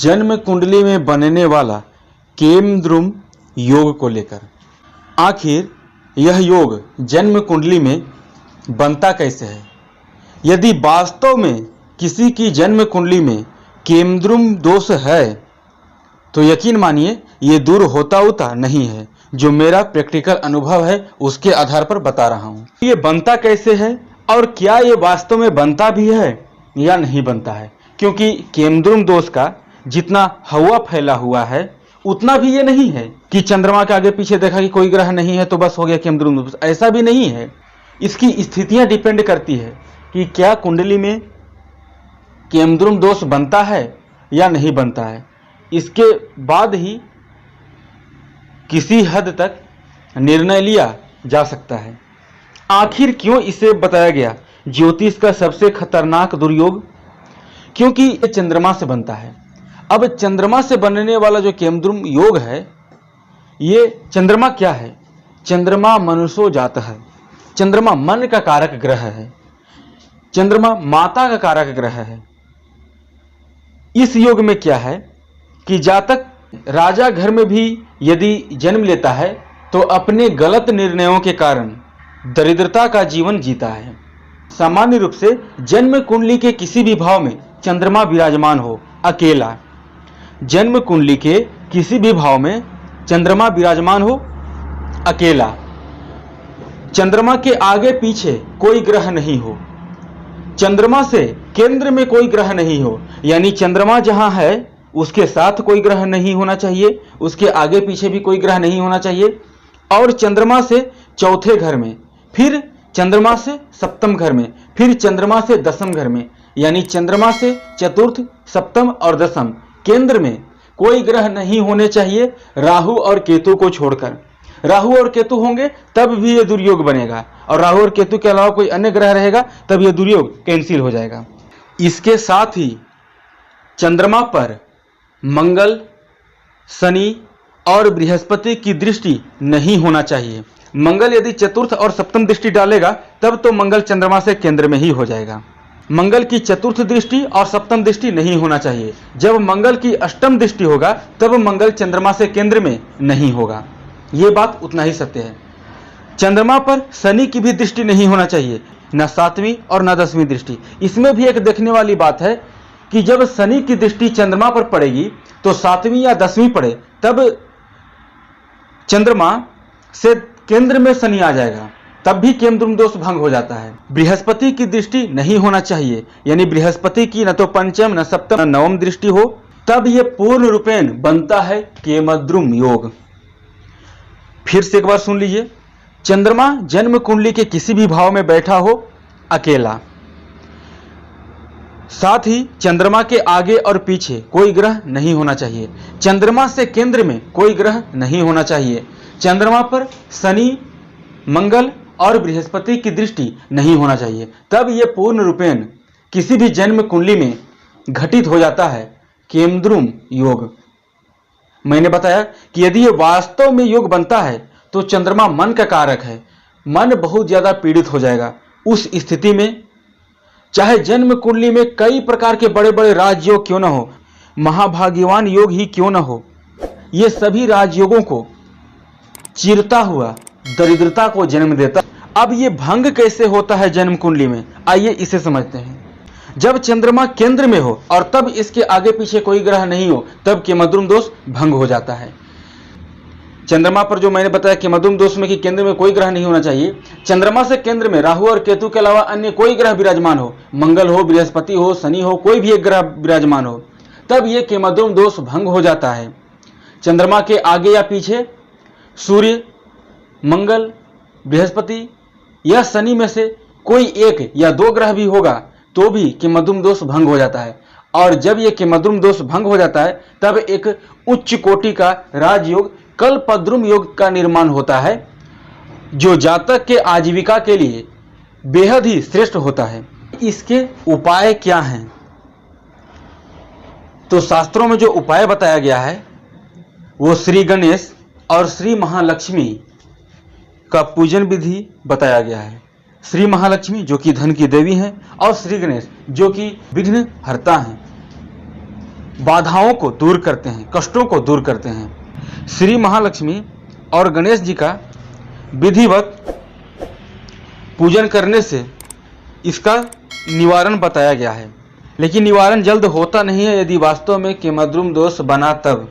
जन्म कुंडली में बनने वाला केमद्रुम योग को लेकर। आखिर यह योग जन्म कुंडली में बनता कैसे है? यदि वास्तव में किसी की जन्म कुंडली में केमद्रुम दोष है तो यकीन मानिए ये दूर होता नहीं है। जो मेरा प्रैक्टिकल अनुभव है उसके आधार पर बता रहा हूँ। ये बनता कैसे है और क्या ये वास्तव में बनता भी है या नहीं बनता है, क्योंकि केमद्रुम दोष का जितना हवा फैला हुआ है उतना भी ये नहीं है कि चंद्रमा के आगे पीछे देखा कि कोई ग्रह नहीं है तो बस हो गया केमद्रुम दोष। ऐसा भी नहीं है। इसकी स्थितियां डिपेंड करती है कि क्या कुंडली में केमद्रुम दोष बनता है या नहीं बनता है। इसके बाद ही किसी हद तक निर्णय लिया जा सकता है। आखिर क्यों इसे बताया गया ज्योतिष का सबसे खतरनाक दुर्योग? क्योंकि ये चंद्रमा से बनता है। अब चंद्रमा से बनने वाला जो केमद्रुम योग है, ये चंद्रमा क्या है? चंद्रमा मनुष्यो जात है। चंद्रमा मन का कारक ग्रह है। चंद्रमा माता का कारक ग्रह है। इस योग में क्या है कि जातक राजा घर में भी यदि जन्म लेता है तो अपने गलत निर्णयों के कारण दरिद्रता का जीवन जीता है। सामान्य रूप से जन्म कुंडली के किसी भी भाव में चंद्रमा विराजमान हो अकेला, जन्म कुंडली के किसी भी भाव में चंद्रमा विराजमान हो अकेला, चंद्रमा के आगे पीछे कोई ग्रह नहीं हो, चंद्रमा से केंद्र में कोई ग्रह नहीं हो, यानी चंद्रमा जहां है उसके साथ कोई ग्रह नहीं होना चाहिए, उसके आगे पीछे भी कोई ग्रह नहीं होना चाहिए, और चंद्रमा से चौथे घर में, फिर चंद्रमा से सप्तम घर में, फिर चंद्रमा से दसम घर में, यानी चंद्रमा से चतुर्थ, सप्तम और दसम केंद्र में कोई ग्रह नहीं होने चाहिए राहु और केतु को छोड़कर। राहु और केतु होंगे तब भी ये दुर्योग बनेगा, और राहु और केतु के अलावा कोई अन्य ग्रह रहेगा तब ये दुर्योग कैंसिल हो जाएगा। इसके साथ ही चंद्रमा पर मंगल, शनि और बृहस्पति की दृष्टि नहीं होना चाहिए। मंगल यदि चतुर्थ और सप्तम दृष्टि डालेगा तब तो मंगल चंद्रमा से केंद्र में ही हो जाएगा। मंगल की चतुर्थ दृष्टि और सप्तम दृष्टि नहीं होना चाहिए। जब मंगल की अष्टम दृष्टि होगा तब मंगल चंद्रमा से केंद्र में नहीं होगा। यह बात उतना ही सत्य है। चंद्रमा पर शनि की भी दृष्टि नहीं होना चाहिए, न 7वीं और न 10वीं दृष्टि। इसमें भी एक देखने वाली बात है कि जब शनि की दृष्टि चंद्रमा पर पड़ेगी तो 7वीं या 10वीं पड़े तब चंद्रमा से केंद्र में शनि आ जाएगा, तब भी केमद्रुम दोष भंग हो जाता है। बृहस्पति की दृष्टि नहीं होना चाहिए, यानी बृहस्पति की न तो पंचम, न सप्तम, न नवम दृष्टि हो, तब यह पूर्ण रूपेण बनता है केमद्रुम योग। फिर से एक बार सुन लीजिए। चंद्रमा जन्म कुंडली के किसी भी भाव में बैठा हो अकेला, साथ ही चंद्रमा के आगे और पीछे कोई ग्रह नहीं होना चाहिए, चंद्रमा से केंद्र में कोई ग्रह नहीं होना चाहिए, चंद्रमा पर शनि, मंगल और बृहस्पति की दृष्टि नहीं होना चाहिए, तब यह पूर्ण रूपेण किसी भी जन्म कुंडली में घटित हो जाता है केमद्रुम योग। मैंने बताया कि यदि यह वास्तव में योग बनता है तो चंद्रमा मन का कारक है, मन बहुत ज्यादा पीड़ित हो जाएगा। उस स्थिति में चाहे जन्म कुंडली में कई प्रकार के बड़े बड़े राजयोग क्यों न हो, महाभाग्यवान योग ही क्यों न हो, ये सभी राजयोगों को चीरता हुआ दरिद्रता को जन्म देता। अब ये भंग कैसे होता है जन्म कुंडली में, आइए इसे समझते हैं। जब चंद्रमा केंद्र में हो और तब इसके आगे पीछे कोई ग्रह नहीं हो तब केमद्रुम दोष भंग हो जाता है। चंद्रमा पर जो मैंने बताया केमद्रुम दोष में कि केंद्र में कोई ग्रह नहीं होना चाहिए, चंद्रमा से केंद्र में राहु और केतु के अलावा अन्य कोई ग्रह विराजमान हो, मंगल हो, बृहस्पति हो, शनि हो, कोई भी एक ग्रह विराजमान हो, तब यह केमद्रुम दोष भंग हो जाता है। चंद्रमा के आगे या पीछे सूर्य, मंगल, बृहस्पति या शनि में से कोई एक या 2 ग्रह भी होगा तो भी केमद्रुम दोष भंग हो जाता है। और जब यह केमद्रुम दोष भंग हो जाता है तब एक उच्च कोटि का राजयोग कल्पद्रुम योग का निर्माण होता है, जो जातक के आजीविका के लिए बेहद ही श्रेष्ठ होता है। इसके उपाय क्या हैं? तो शास्त्रों में जो उपाय बताया गया है वो श्री गणेश और श्री महालक्ष्मी का पूजन विधि बताया गया है। श्री महालक्ष्मी जो कि धन की देवी हैं और श्री गणेश जो कि विघ्न हरता हैं। बाधाओं को दूर करते हैं, कष्टों को दूर करते हैं। श्री महालक्ष्मी और गणेश जी का विधिवत पूजन करने से इसका निवारण बताया गया है। लेकिन निवारण जल्द होता नहीं है, यदि वास्तव में केमद्रुम दोष बना तब।